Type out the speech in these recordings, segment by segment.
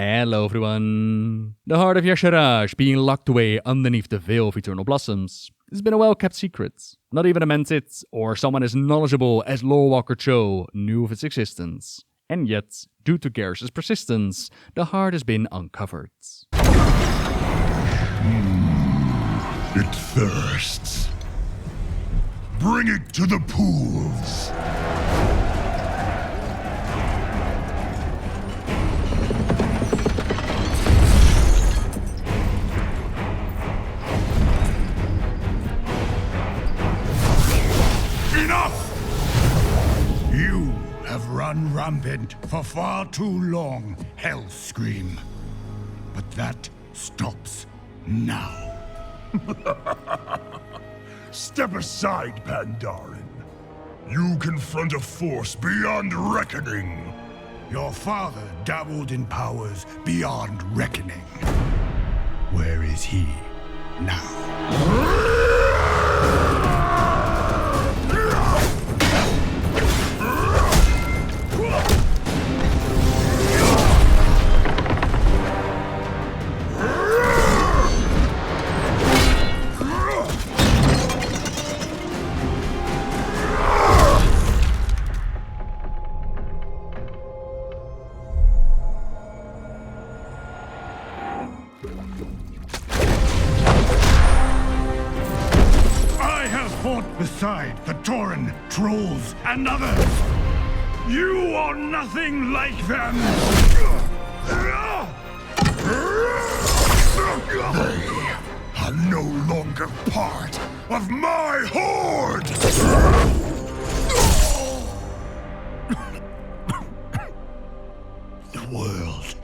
Hello everyone! The heart of Y'Shaarj being locked away underneath the veil of eternal blossoms has been a well-kept secret. Not even a Mentit or someone as knowledgeable as Lorewalker Cho knew of its existence. And yet, due to Garrosh's persistence, the heart has been uncovered. It thirsts. Bring it to the pools. Enough! You have run rampant for far too long, Hellscream. But that stops now. Step aside, Pandarin. You confront a force beyond reckoning. Your father dabbled in powers beyond reckoning. Where is he now? Beside the Tauren, trolls, and others, you are nothing like them! They are no longer part of my Horde! The world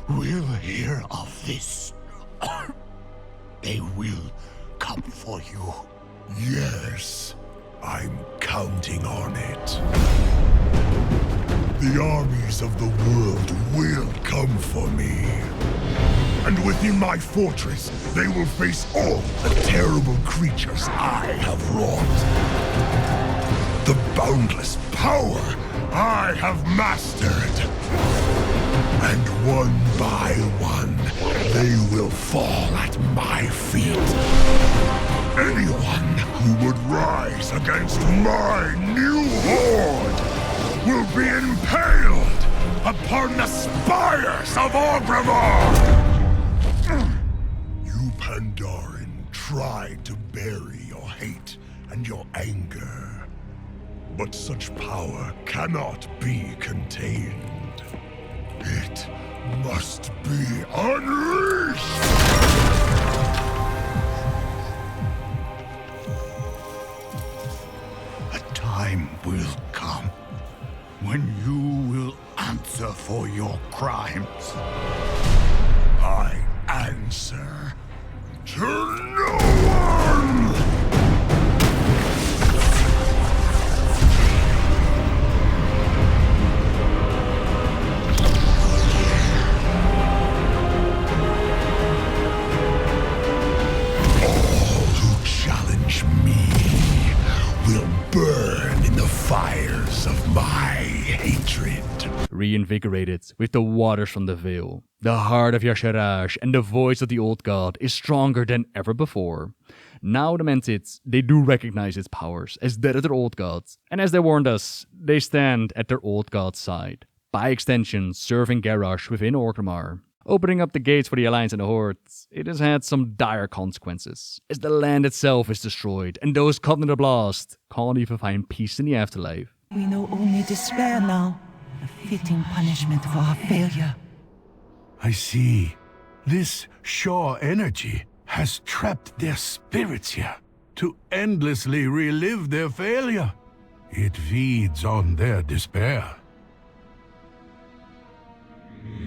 will hear of this. They will come for you. Yes, I'm counting on it. The armies of the world will come for me. And within my fortress, they will face all the terrible creatures I have wrought. The boundless power I have mastered. And one by one, they will fall at my feet. Anyone who would rise against my new horde will be impaled upon the spires of Orgrimmar! You, Pandarin, tried to bury your hate and your anger. But such power cannot be contained. It must be unleashed! Time will come when you will answer for your crimes. I answer to no one! All who challenge me will burn in the fires of my hatred. Reinvigorated with the waters from the veil, the heart of Y'Shaarj and the voice of the old god is stronger than ever before. Now the Mentit, they do recognize its powers as that of their old gods, and as they warned us, they stand at their old god's side, by extension serving Garrosh within Orgrimmar. Opening up the gates for the Alliance and the Horde, it has had some dire consequences, as the land itself is destroyed, and those caught in the blast can't even find peace in the afterlife. We know only despair now, a fitting punishment for our failure. I see. This Shaw energy has trapped their spirits here to endlessly relive their failure. It feeds on their despair.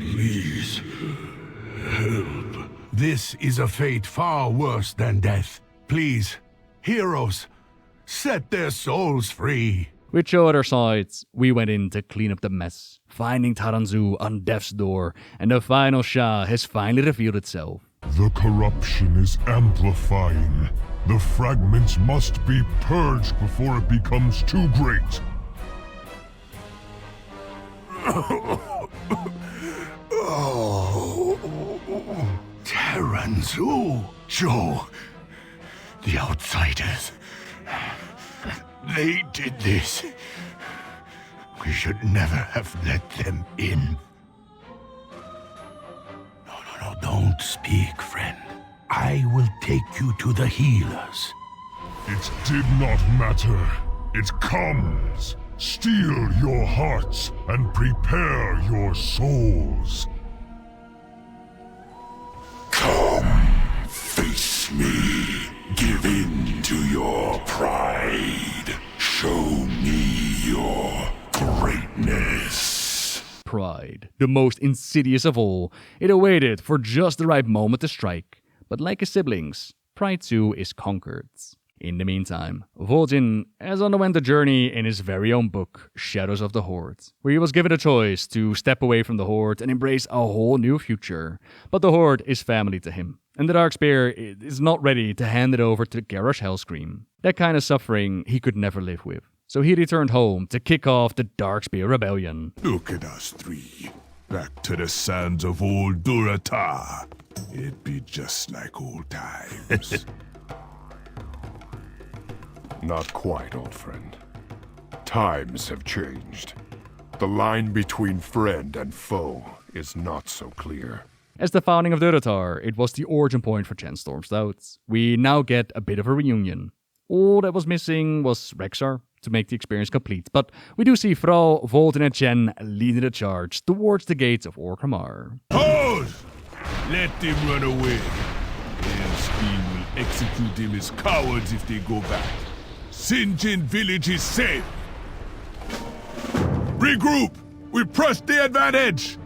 Please, help. This is a fate far worse than death. Please, heroes, set their souls free. With Cho at our sides, we went in to clean up the mess, finding Taranzu on death's door, and the final Shah has finally revealed itself. The corruption is amplifying. The fragments must be purged before it becomes too great. Oh. veterans who Joe, the outsiders. They did this. We should never have let them in. No, don't speak, friend. I will take you to the healers. It did not matter. It comes. Steel your hearts and prepare your souls. Come, face me. Give in to your pride. Show me your greatness. Pride, the most insidious of all. It awaited for just the right moment to strike. But like his siblings, pride too is conquered. In the meantime, Vol'jin has underwent a journey in his very own book, Shadows of the Horde, where he was given a choice to step away from the Horde and embrace a whole new future. But the Horde is family to him, and the Darkspear is not ready to hand it over to Garrosh Hellscream. That kind of suffering he could never live with. So he returned home to kick off the Darkspear rebellion. Look at us three. Back to the sands of old Durattar. It'd be just like old times. Not quite, old friend. Times have changed. The line between friend and foe is not so clear. As the founding of Durattar, it was the origin point for Genstorm's doubts. We now get a bit of a reunion. All that was missing was Rexxar to make the experience complete, but we do see Thrall, Vol'jin and Jen leading the charge towards the gates of Orgrimmar. Hold! Let them run away. Hellscream will execute them as cowards if they go back. Sinjin village is safe. Regroup! We press the advantage!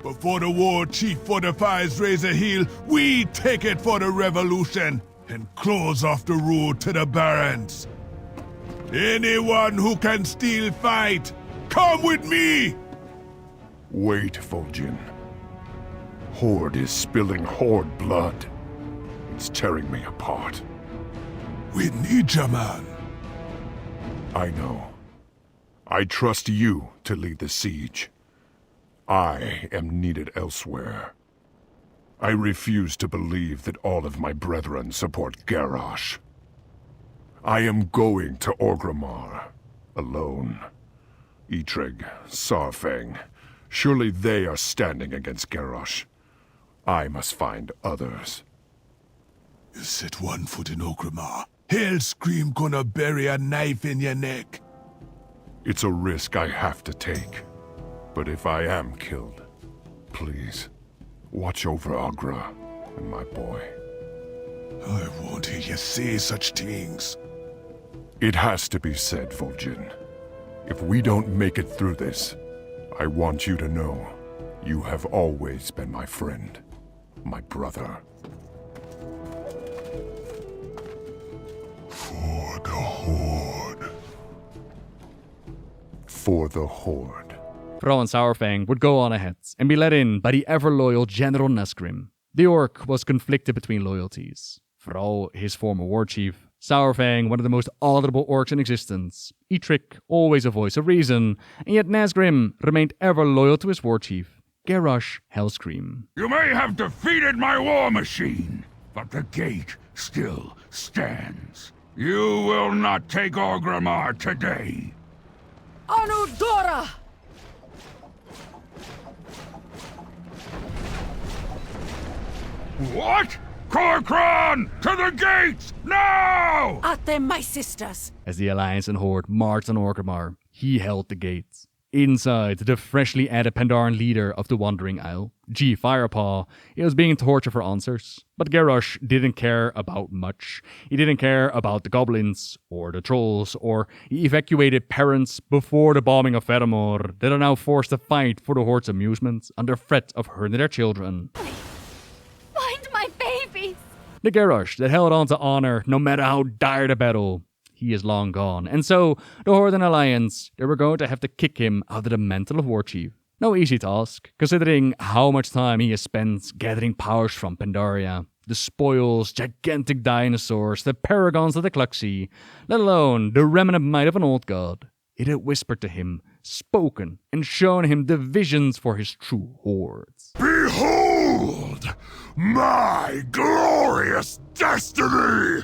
Before the Warchief fortifies Razor Hill, we take it for the revolution and close off the road to the Barrens. Anyone who can still fight, come with me! Wait, Vol'jin. Horde is spilling Horde blood. It's tearing me apart. We need you, man. I know. I trust you to lead the siege. I am needed elsewhere. I refuse to believe that all of my brethren support Garrosh. I am going to Orgrimmar, alone. Eitrigg, Saurfang, surely they are standing against Garrosh. I must find others. You set one foot in Orgrimmar, Hellscream gonna bury a knife in your neck. It's a risk I have to take. But if I am killed, please, watch over Agra and my boy. I won't hear you say such things. It has to be said, Vol'jin. If we don't make it through this, I want you to know you have always been my friend, my brother. For the Horde. For the Horde. Thrall and Saurfang would go on ahead and be led in by the ever-loyal General Nesgrim. The orc was conflicted between loyalties. Thrall, his former warchief, Saurfang, one of the most honorable orcs in existence, Eitrigg, always a voice of reason, and yet Nesgrim remained ever loyal to his warchief, Garrosh Hellscream. You may have defeated my war machine, but the gate still stands. You will not take Orgrimmar today. Anudora! What? Korkron! To the gates! Now! At them, my sisters! As the Alliance and Horde marched on Orgrimmar, he held the gates. Inside, the freshly added Pandaren leader of the Wandering Isle, G. Firepaw, he was being tortured for answers. But Garrosh didn't care about much. He didn't care about the goblins, or the trolls, or he evacuated parents before the bombing of Faramir that are now forced to fight for the Horde's amusement under threat of hurting their children. Find my babies! The Garrosh that held on to honor no matter how dire the battle, he is long gone. And so, the Horde and Alliance, they were going to have to kick him out of the mantle of Warchief. No easy task, considering how much time he has spent gathering powers from Pandaria. The spoils, gigantic dinosaurs, the paragons of the Cluxy, let alone the remnant might of an old god. It had whispered to him, spoken, and shown him the visions for his true hordes. Behold! my glorious destiny!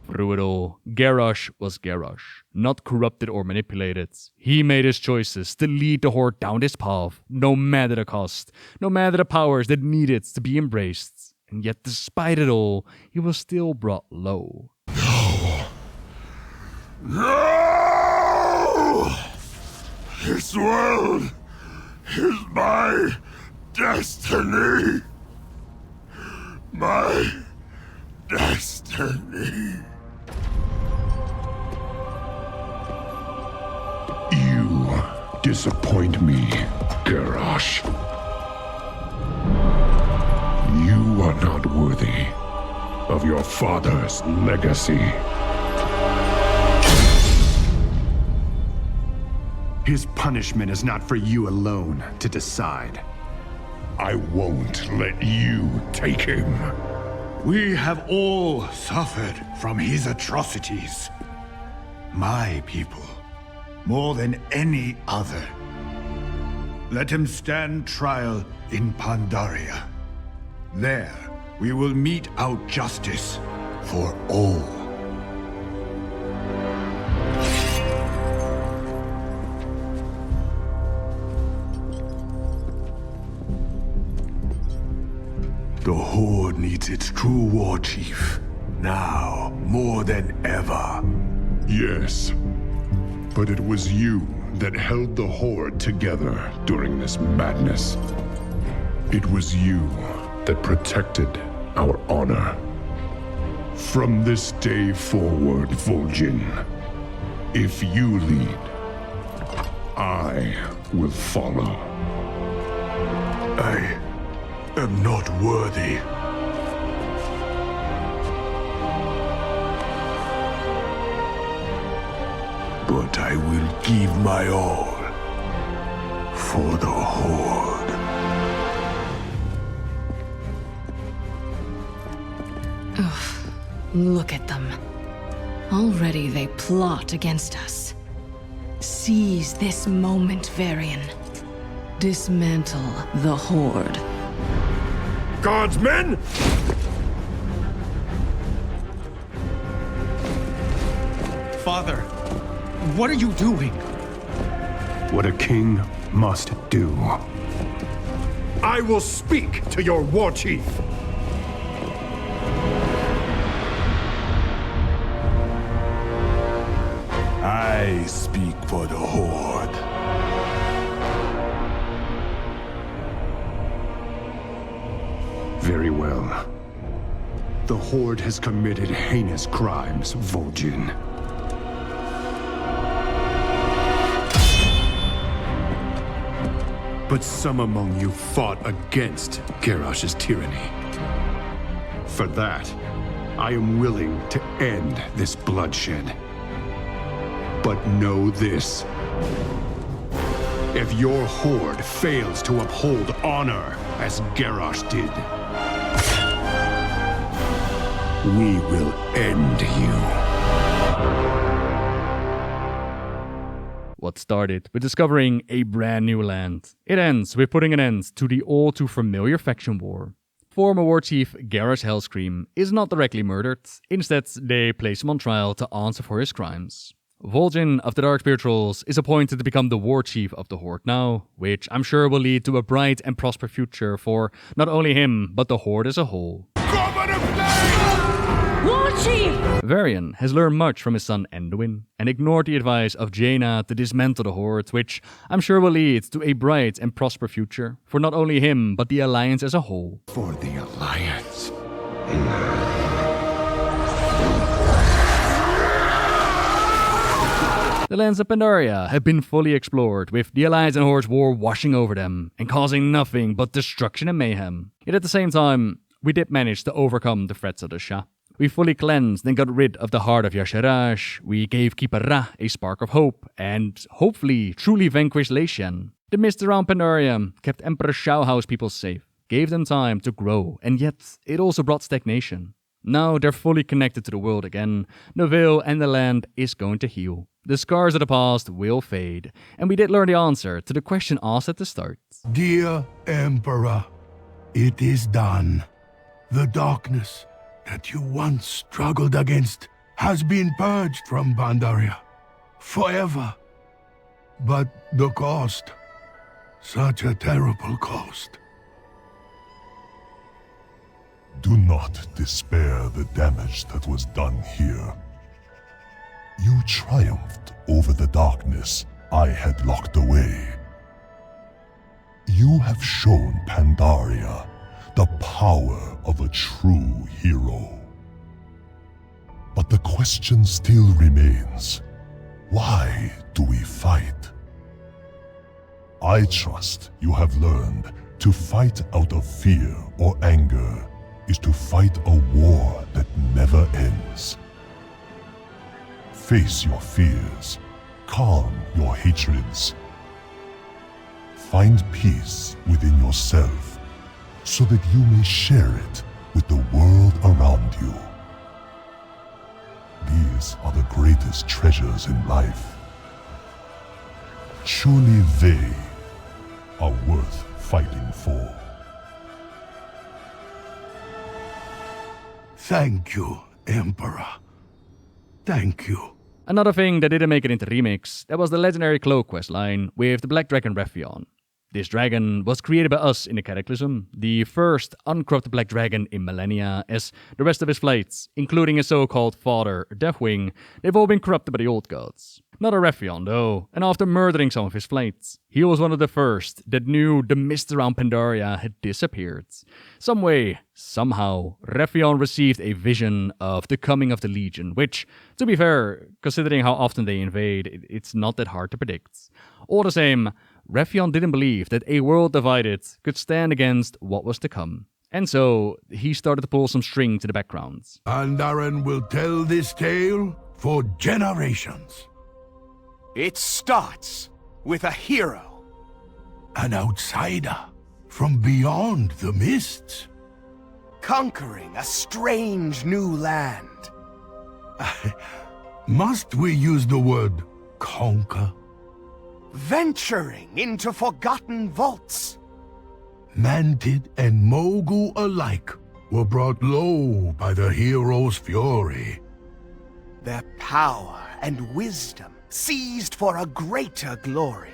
Through it all, Garrosh was Garrosh, not corrupted or manipulated. He made his choices to lead the Horde down this path, no matter the cost, no matter the powers that needed to be embraced. And yet, despite it all, he was still brought low. No! This world is my destiny. My destiny. You disappoint me, Garrosh. You are not worthy of your father's legacy. His punishment is not for you alone to decide. I won't let you take him. We have all suffered from his atrocities. My people, more than any other. Let him stand trial in Pandaria. There, we will mete out justice for all. The Horde needs its true Warchief, now more than ever. Yes, but it was you that held the Horde together during this madness. It was you that protected our honor. From this day forward, Vol'jin, if you lead, I will follow. I am not worthy. But I will give my all for the Horde. Look at them. Already they plot against us. Seize this moment, Wrathion. Dismantle the Horde. Guardsmen! Father, what are you doing? What a king must do. I will speak to your Warchief! I speak for the Horde. Very well. The Horde has committed heinous crimes, Vol'jin. But some among you fought against Garrosh's tyranny. For that, I am willing to end this bloodshed. But know this. If your Horde fails to uphold honor as Garrosh did, we will end you. What started with discovering a brand new land, it ends with putting an end to the all too familiar faction war. Former Warchief Garrosh Hellscream is not directly murdered, instead they place him on trial to answer for his crimes. Vol'jin of the Darkspear Trolls is appointed to become the Warchief of the Horde now, which I'm sure will lead to a bright and prosperous future for not only him, but the Horde as a whole. Warchief! Wrathion has learned much from his son Anduin, and ignored the advice of Jaina to dismantle the Horde, which I'm sure will lead to a bright and prosperous future for not only him, but the Alliance as a whole. For the Alliance. The lands of Pandaria have been fully explored, with the Alliance and Horde's war washing over them and causing nothing but destruction and mayhem. Yet at the same time, we did manage to overcome the threats of the Shah. We fully cleansed and got rid of the heart of Yasharash, we gave Keeper Ra a spark of hope, and hopefully truly vanquished Lor'themar. The mist around Pandaria kept Emperor Shauhao's people safe, gave them time to grow, and yet it also brought stagnation. Now they're fully connected to the world again, the veil and the land is going to heal. The scars of the past will fade, and we did learn the answer to the question asked at the start. Dear Emperor, it is done. The darkness that you once struggled against has been purged from Pandaria. Forever. But the cost. Such a terrible cost. Do not despair the damage that was done here. You triumphed over the darkness I had locked away. You have shown Pandaria the power of a true hero. But the question still remains, why do we fight? I trust you have learned to fight out of fear or anger is to fight a war that never ends. Face your fears, calm your hatreds. Find peace within yourself so that you may share it with the world around you. These are the greatest treasures in life. Surely they are worth fighting for. Thank you, Emperor. Thank you. Another thing that didn't make it into remix, that was the legendary cloak questline with the Black Dragon Wrathion. This dragon was created by us in the Cataclysm, the first uncorrupted black dragon in millennia, as the rest of his flights, including his so-called father, Deathwing, they've all been corrupted by the old gods. Not a Wrathion though, and after murdering some of his flights, he was one of the first that knew the mist around Pandaria had disappeared. Some way, somehow, Wrathion received a vision of the coming of the Legion, which, to be fair, considering how often they invade, it's not that hard to predict. All the same, Wrathion didn't believe that a world divided could stand against what was to come. And so, he started to pull some strings in the background. Pandaren will tell this tale for generations. It starts with a hero. An outsider from beyond the mists. Conquering a strange new land. Must we use the word conquer? Venturing into forgotten vaults. Mantid and Mogu alike were brought low by the hero's fury. Their power and wisdom seized for a greater glory.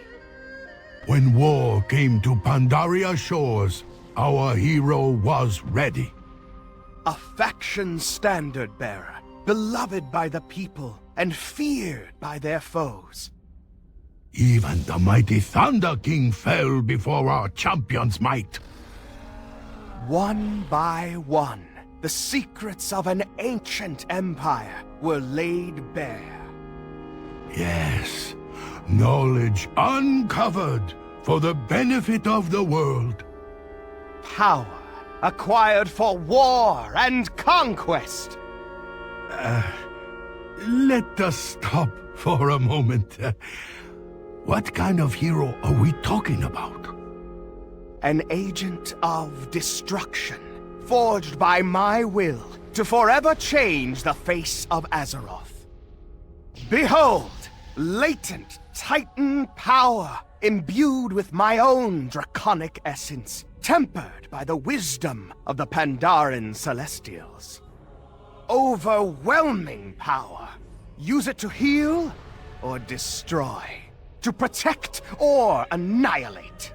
When war came to Pandaria shores, our hero was ready. A faction standard bearer, beloved by the people and feared by their foes. Even the mighty Thunderking fell before our champion's might. One by one, the secrets of an ancient empire were laid bare. Yes, knowledge uncovered for the benefit of the world. Power acquired for war and conquest. Let us stop for a moment. What kind of hero are we talking about? An agent of destruction, forged by my will to forever change the face of Azeroth. Behold, latent Titan power, imbued with my own draconic essence, tempered by the wisdom of the Pandaren Celestials. Overwhelming power. Use it to heal or destroy. To protect or annihilate.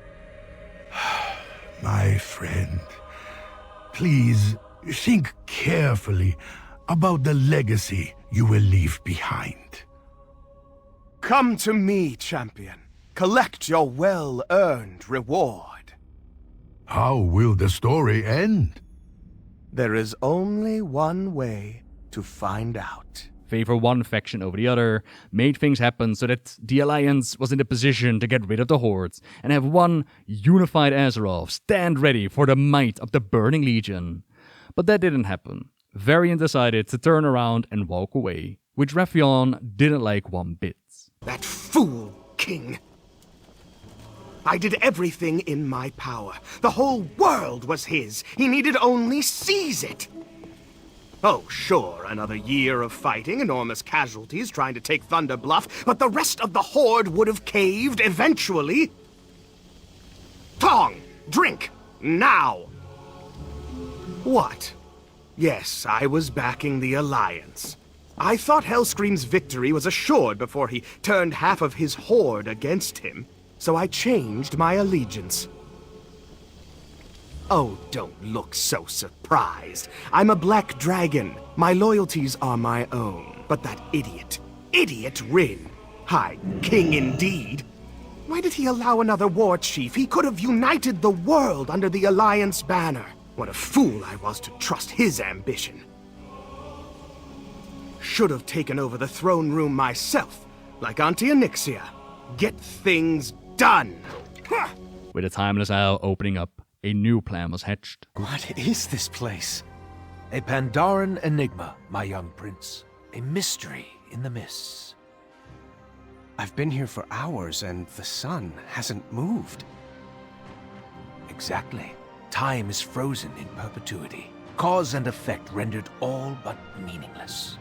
My friend, please think carefully about the legacy you will leave behind. Come to me, champion. Collect your well-earned reward. How will the story end? There is only one way to find out. Favor one faction over the other, made things happen so that the Alliance was in the position to get rid of the Hordes and have one unified Azeroth stand ready for the might of the Burning Legion. But that didn't happen. Varian decided to turn around and walk away, which Wrathion didn't like one bit. That fool king! I did everything in my power. The whole world was his. He needed only seize it. Oh, sure, another year of fighting, enormous casualties trying to take Thunder Bluff, but the rest of the Horde would have caved eventually. Tong! Drink! Now! What? Yes, I was backing the Alliance. I thought Hellscream's victory was assured before he turned half of his Horde against him, so I changed my allegiance. Oh, don't look so surprised. I'm a black dragon. My loyalties are my own. But that idiot Rin. High King indeed. Why did he allow another Warchief? He could have united the world under the Alliance banner. What a fool I was to trust his ambition. Should have taken over the throne room myself, like Auntie Onyxia. Get things done. With the Timeless Isle opening up, a new plan was hatched. What is this place? A Pandaran enigma, my young prince. A mystery in the mists. I've been here for hours and the sun hasn't moved. Exactly. Time is frozen in perpetuity. Cause and effect rendered all but meaningless.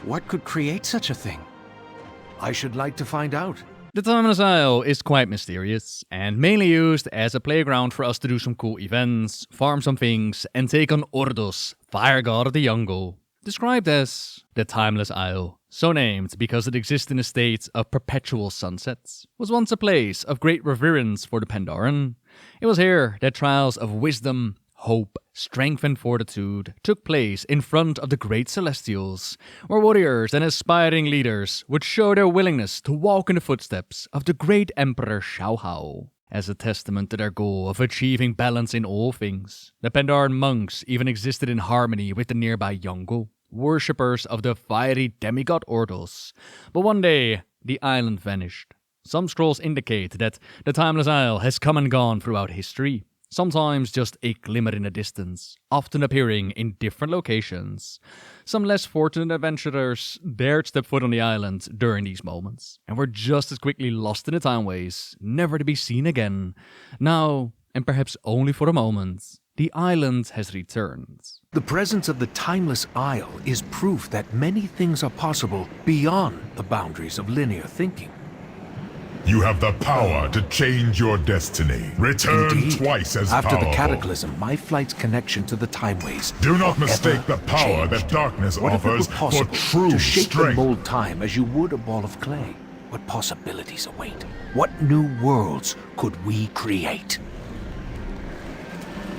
What could create such a thing? I should like to find out. The Timeless Isle is quite mysterious, and mainly used as a playground for us to do some cool events, farm some things, and take on Ordos, fire god of the jungle. Described as the Timeless Isle, so named because it exists in a state of perpetual sunsets, was once a place of great reverence for the Pandaren. It was here that trials of wisdom, hope, strength and fortitude took place in front of the great celestials, where warriors and aspiring leaders would show their willingness to walk in the footsteps of the great Emperor Xiaohao. As a testament to their goal of achieving balance in all things, the Pandaren monks even existed in harmony with the nearby jungle, worshippers of the fiery demigod Ordos. But one day, the island vanished. Some scrolls indicate that the Timeless Isle has come and gone throughout history, sometimes just a glimmer in the distance, often appearing in different locations. Some less fortunate adventurers dared step foot on the island during these moments, and were just as quickly lost in the timeways, never to be seen again. Now, and perhaps only for a moment, the island has returned. The presence of the Timeless Isle is proof that many things are possible beyond the boundaries of linear thinking. You have the power to change your destiny. Return Indeed. twice as After powerful. the cataclysm, my flight's connection to the timeways Do not forever mistake the power changed. that darkness What if it offers were for possible true to shape strength. and mold time as you would a ball of clay? What possibilities await? What new worlds could we create?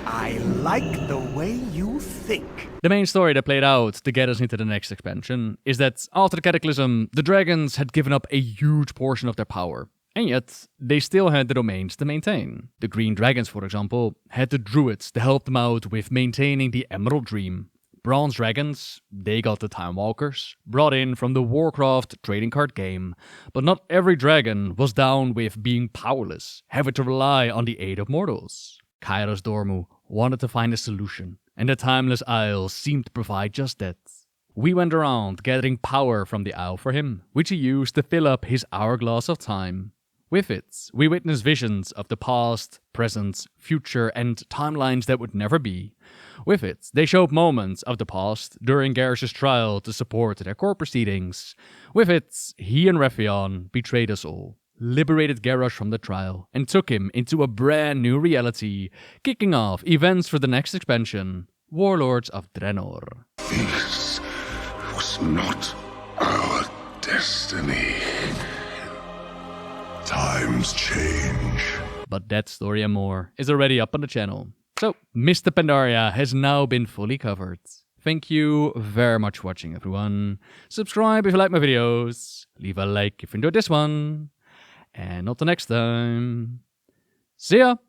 I like the way you think. The main story that played out to get us into the next expansion is that after the Cataclysm, the dragons had given up a huge portion of their power, and yet they still had the domains to maintain. The green dragons, for example, had the druids to help them out with maintaining the Emerald Dream. Bronze dragons, they got the Time Walkers, brought in from the Warcraft trading card game, but not every dragon was down with being powerless, having to rely on the aid of mortals. Kairos Dormu wanted to find a solution, and the Timeless Isle seemed to provide just that. We went around gathering power from the Isle for him, which he used to fill up his hourglass of time. With it, we witnessed visions of the past, present, future, and timelines that would never be. With it, they showed moments of the past during Garrosh's trial to support their court proceedings. With it, he and Wrathion betrayed us all, liberated Garrosh from the trial, and took him into a brand new reality, kicking off events for the next expansion, Warlords of Draenor. This was not our destiny. Times change. But that story and more is already up on the channel. So, Mists of Pandaria has now been fully covered. Thank you very much for watching, everyone. Subscribe if you like my videos. Leave a like if you enjoyed this one. And until next time, see ya!